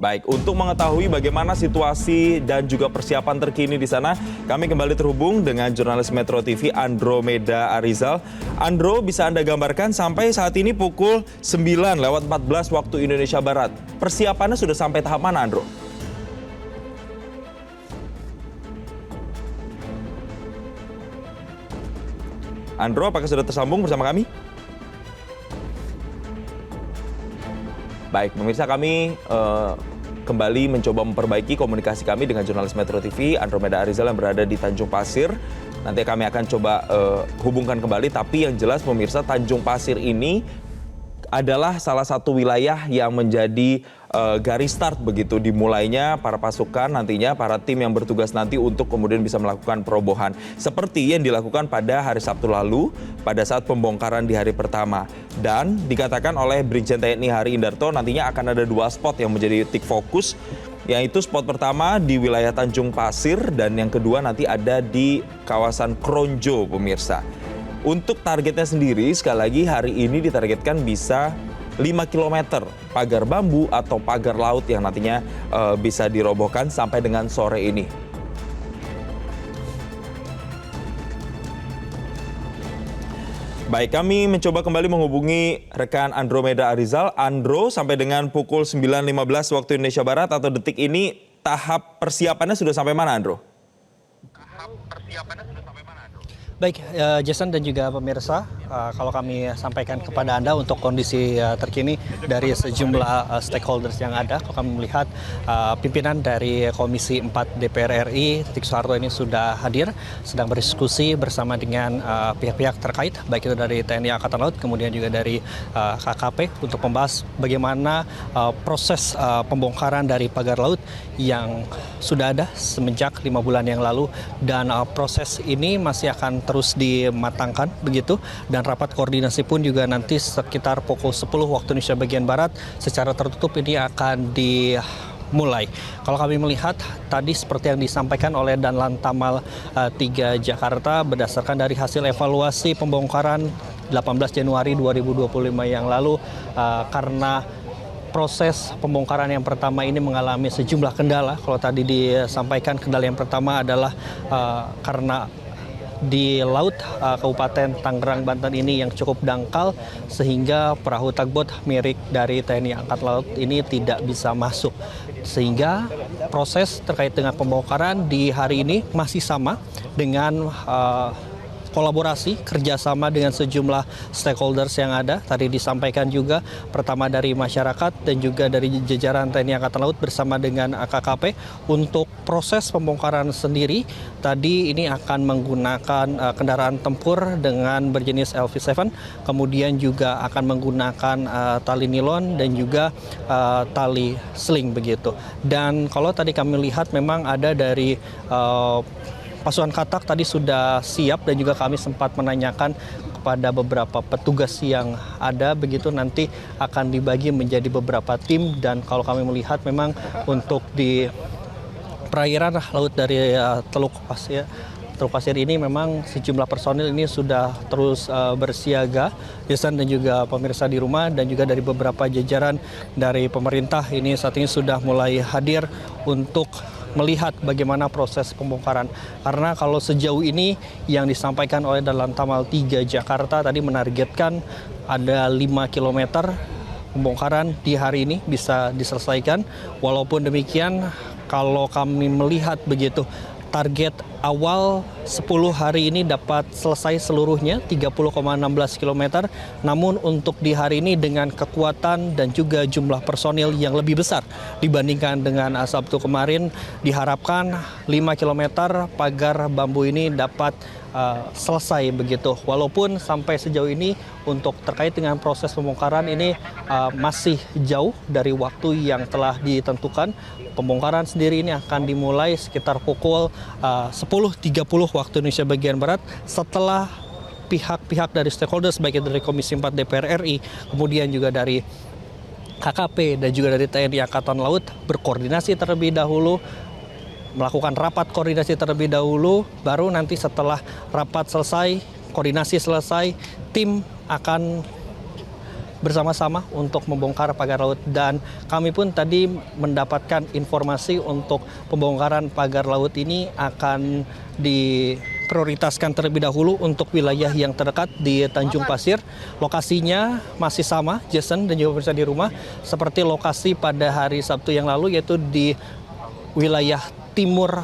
Baik, untuk mengetahui bagaimana situasi dan juga persiapan terkini di sana, kami kembali terhubung dengan jurnalis Metro TV Andromeda Arizal. Andro, bisa Anda gambarkan sampai saat ini pukul 9:14 waktu Indonesia Barat. Persiapannya sudah sampai tahap mana, Andro? Andro, apakah sudah tersambung bersama kami? Baik, pemirsa, kami kembali mencoba memperbaiki komunikasi kami dengan jurnalis Metro TV Andromeda Arizal yang berada di Tanjung Pasir. Nanti kami akan coba hubungkan kembali, tapi yang jelas pemirsa, Tanjung Pasir ini adalah salah satu wilayah yang menjadi garis start begitu dimulainya para pasukan, nantinya para tim yang bertugas nanti untuk kemudian bisa melakukan perobohan. Seperti yang dilakukan pada hari Sabtu lalu pada saat pembongkaran di hari pertama. Dan dikatakan oleh Brigjen TNI Hari Indarto nantinya akan ada 2 spot yang menjadi titik fokus, yaitu spot pertama di wilayah Tanjung Pasir dan yang kedua nanti ada di kawasan Kronjo, pemirsa. Untuk targetnya sendiri, sekali lagi hari ini ditargetkan bisa 5 km pagar bambu atau pagar laut yang nantinya bisa dirobohkan sampai dengan sore ini. Baik, kami mencoba kembali menghubungi rekan Andromeda Arizal. Andro, sampai dengan pukul 9:15 waktu Indonesia Barat atau detik ini, tahap persiapannya sudah sampai mana, Andro? Tahap persiapannya sudah sampai mana, Andro? Baik, Jason dan juga pemirsa, kalau kami sampaikan kepada Anda untuk kondisi terkini dari sejumlah stakeholders yang ada, kalau kami melihat pimpinan dari Komisi 4 DPR RI, Titik Soeharto ini sudah hadir, sedang berdiskusi bersama dengan pihak-pihak terkait, baik itu dari TNI Angkatan Laut, kemudian juga dari KKP, untuk membahas bagaimana proses pembongkaran dari pagar laut yang sudah ada semenjak 5 bulan yang lalu, dan proses ini masih akan terus dimatangkan begitu, dan rapat koordinasi pun juga nanti sekitar pukul 10 waktu Indonesia bagian Barat secara tertutup ini akan dimulai. Kalau kami melihat tadi seperti yang disampaikan oleh Danlan Tamal 3 Jakarta, berdasarkan dari hasil evaluasi pembongkaran 18 Januari 2025 yang lalu, karena proses pembongkaran yang pertama ini mengalami sejumlah kendala. Kalau tadi disampaikan, kendala yang pertama adalah karena di laut Kabupaten Tangerang, Banten ini yang cukup dangkal, sehingga perahu tugboat milik dari TNI Angkatan Laut ini tidak bisa masuk. Sehingga proses terkait dengan pembongkaran di hari ini masih sama dengan kolaborasi kerjasama dengan sejumlah stakeholders yang ada. Tadi disampaikan juga pertama dari masyarakat dan juga dari jajaran TNI Angkatan Laut bersama dengan KKP untuk proses pembongkaran sendiri. Tadi ini akan menggunakan kendaraan tempur dengan berjenis LV7, kemudian juga akan menggunakan tali nilon dan juga tali sling begitu. Dan kalau tadi kami lihat memang ada dari pasukan katak tadi sudah siap, dan juga kami sempat menanyakan kepada beberapa petugas yang ada begitu, nanti akan dibagi menjadi beberapa tim. Dan kalau kami melihat memang untuk di perairan laut dari Teluk Pasir ini memang sejumlah personil ini sudah terus bersiaga, Jason dan juga pemirsa di rumah, dan juga dari beberapa jajaran dari pemerintah ini saat ini sudah mulai hadir untuk melihat bagaimana proses pembongkaran. Karena kalau sejauh ini yang disampaikan oleh Danlan Tamal 3 Jakarta tadi menargetkan ada 5 km pembongkaran di hari ini bisa diselesaikan. Walaupun demikian, kalau kami melihat begitu, target awal 10 hari ini dapat selesai seluruhnya 30,16 km. Namun untuk di hari ini dengan kekuatan dan juga jumlah personil yang lebih besar dibandingkan dengan Sabtu kemarin, diharapkan 5 km pagar bambu ini dapat selesai begitu. Walaupun sampai sejauh ini untuk terkait dengan proses pembongkaran ini masih jauh dari waktu yang telah ditentukan. Pembongkaran sendiri ini akan dimulai sekitar pukul 10.30 waktu Indonesia bagian Barat, setelah pihak-pihak dari stakeholders baik dari Komisi 4 DPR RI, kemudian juga dari KKP dan juga dari TNI Angkatan Laut berkoordinasi terlebih dahulu, melakukan rapat koordinasi terlebih dahulu, baru nanti setelah rapat selesai, koordinasi selesai, tim akan bersama-sama untuk membongkar pagar laut, dan kami pun tadi mendapatkan informasi untuk pembongkaran pagar laut ini akan diprioritaskan terlebih dahulu untuk wilayah yang terdekat di Tanjung Pasir. Lokasinya masih sama, Jason dan juga pemirsa di rumah, seperti lokasi pada hari Sabtu yang lalu, yaitu di wilayah timur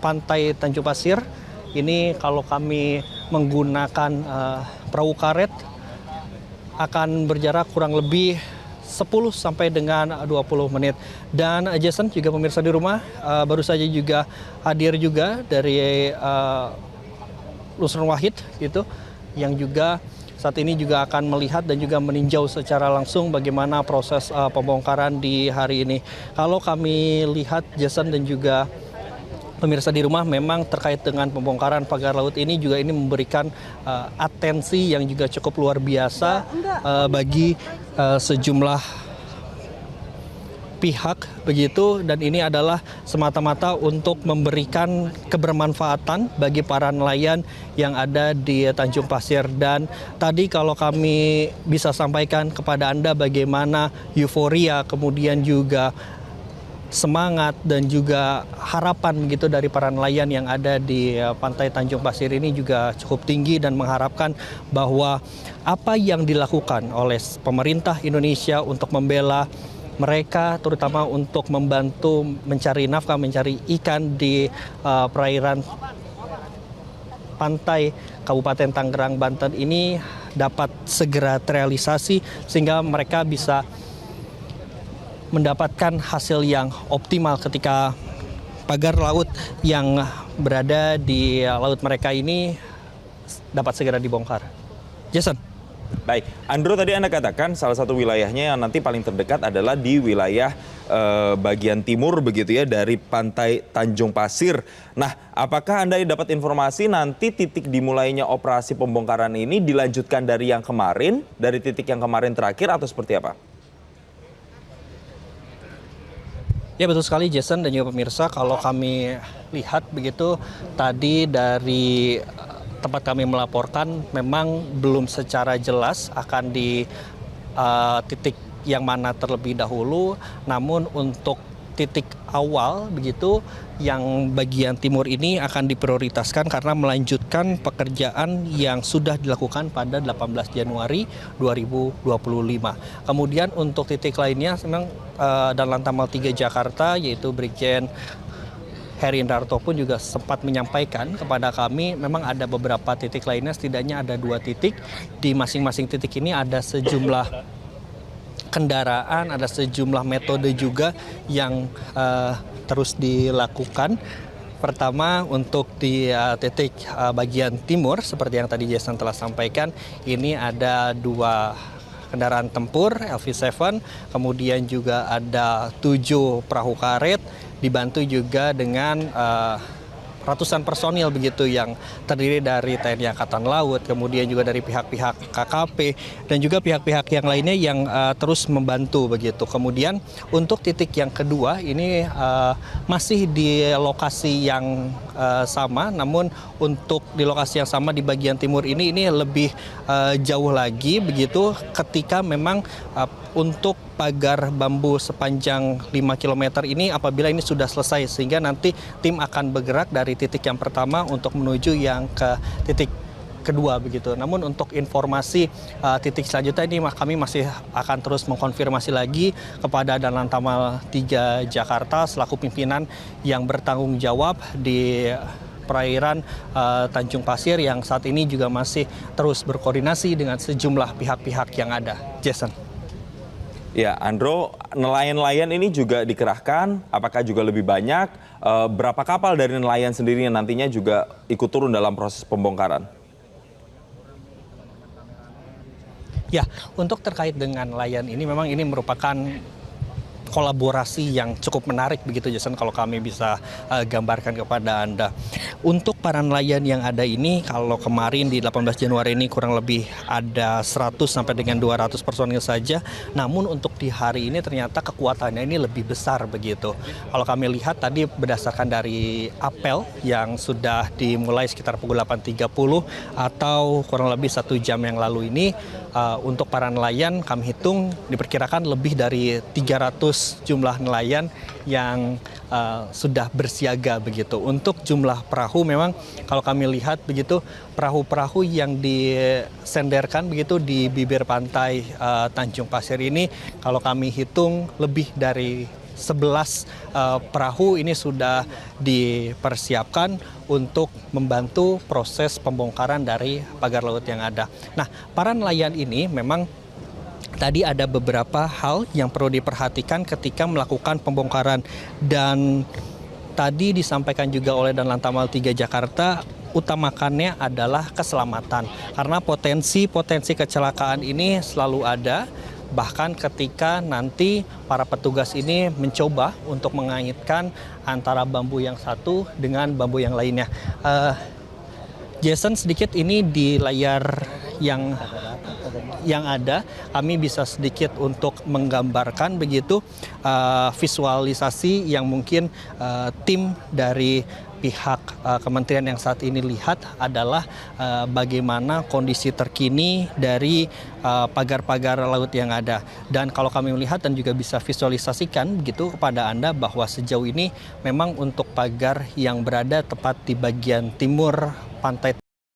pantai Tanjung Pasir. Ini kalau kami menggunakan perahu karet akan berjarak kurang lebih 10 sampai dengan 20 menit. Dan Jason juga pemirsa di rumah, baru saja juga hadir juga dari Nusron Wahid gitu, yang juga saat ini juga akan melihat dan juga meninjau secara langsung bagaimana proses pembongkaran di hari ini. Kalau kami lihat, Jason dan juga pemirsa di rumah, memang terkait dengan pembongkaran pagar laut ini juga ini memberikan atensi yang juga cukup luar biasa bagi sejumlah pihak begitu, dan ini adalah semata-mata untuk memberikan kebermanfaatan bagi para nelayan yang ada di Tanjung Pasir. Dan tadi kalau kami bisa sampaikan kepada Anda bagaimana euforia, kemudian juga semangat dan juga harapan begitu dari para nelayan yang ada di pantai Tanjung Pasir ini juga cukup tinggi, dan mengharapkan bahwa apa yang dilakukan oleh pemerintah Indonesia untuk membela mereka, terutama untuk membantu mencari nafkah, mencari ikan di perairan pantai Kabupaten Tangerang, Banten ini dapat segera terrealisasi sehingga mereka bisa mendapatkan hasil yang optimal ketika pagar laut yang berada di laut mereka ini dapat segera dibongkar. Jason. Baik, Andro, tadi Anda katakan salah satu wilayahnya yang nanti paling terdekat adalah di wilayah bagian timur begitu ya, dari pantai Tanjung Pasir. Nah, apakah Anda dapat informasi nanti titik dimulainya operasi pembongkaran ini dilanjutkan dari yang kemarin, dari titik yang kemarin terakhir, atau seperti apa? Ya, betul sekali Jason dan juga pemirsa, kalau kami lihat begitu tadi dari tempat kami melaporkan memang belum secara jelas akan di titik yang mana terlebih dahulu, namun untuk titik awal begitu yang bagian timur ini akan diprioritaskan karena melanjutkan pekerjaan yang sudah dilakukan pada 18 Januari 2025. Kemudian untuk titik lainnya memang dan Lantamal 3 Jakarta, yaitu Brigjen Heri Indarto pun juga sempat menyampaikan kepada kami memang ada beberapa titik lainnya, setidaknya ada 2 titik. Di masing-masing titik ini ada sejumlah kendaraan, ada sejumlah metode juga yang terus dilakukan. Pertama, untuk di titik bagian timur seperti yang tadi Jason telah sampaikan, ini ada 2 kendaraan tempur LV7, kemudian juga ada 7 perahu karet, dibantu juga dengan ratusan personil begitu yang terdiri dari TNI Angkatan Laut, kemudian juga dari pihak-pihak KKP dan juga pihak-pihak yang lainnya yang terus membantu begitu. Kemudian untuk titik yang kedua ini masih di lokasi yang sama, namun untuk di lokasi yang sama di bagian timur ini lebih jauh lagi begitu, ketika memang untuk pagar bambu sepanjang 5 km ini apabila ini sudah selesai, sehingga nanti tim akan bergerak dari titik yang pertama untuk menuju yang ke titik kedua begitu. Namun untuk informasi titik selanjutnya ini kami masih akan terus mengkonfirmasi lagi kepada Dan Lantamal 3 Jakarta selaku pimpinan yang bertanggung jawab di perairan Tanjung Pasir yang saat ini juga masih terus berkoordinasi dengan sejumlah pihak-pihak yang ada. Jason. Ya, Andro, nelayan-nelayan ini juga dikerahkan, apakah juga lebih banyak? Berapa kapal dari nelayan sendiri yang nantinya juga ikut turun dalam proses pembongkaran? Ya, untuk terkait dengan nelayan ini memang ini merupakan kolaborasi yang cukup menarik begitu Jason, kalau kami bisa gambarkan kepada Anda. Untuk para nelayan yang ada ini, kalau kemarin di 18 Januari ini kurang lebih ada 100 sampai dengan 200 personil saja, namun untuk di hari ini ternyata kekuatannya ini lebih besar begitu. Kalau kami lihat tadi berdasarkan dari apel yang sudah dimulai sekitar pukul 8.30 atau kurang lebih 1 jam yang lalu ini, untuk para nelayan kami hitung diperkirakan lebih dari 300 jumlah nelayan yang sudah bersiaga begitu. Untuk jumlah perahu memang kalau kami lihat begitu, perahu-perahu yang disenderkan begitu di bibir pantai Tanjung Pasir ini, kalau kami hitung lebih dari 11 perahu ini sudah dipersiapkan untuk membantu proses pembongkaran dari pagar laut yang ada. Nah, para nelayan ini memang tadi ada beberapa hal yang perlu diperhatikan ketika melakukan pembongkaran, dan tadi disampaikan juga oleh Danlantamal 3 Jakarta, utamakannya adalah keselamatan. Karena potensi kecelakaan ini selalu ada, bahkan ketika nanti para petugas ini mencoba untuk mengaitkan antara bambu yang satu dengan bambu yang lainnya. Jason, sedikit ini di layar yang ada, kami bisa sedikit untuk menggambarkan begitu visualisasi yang mungkin tim dari pihak kementerian yang saat ini lihat adalah bagaimana kondisi terkini dari pagar-pagar laut yang ada. Dan kalau kami melihat dan juga bisa visualisasikan begitu kepada Anda bahwa sejauh ini memang untuk pagar yang berada tepat di bagian timur pantai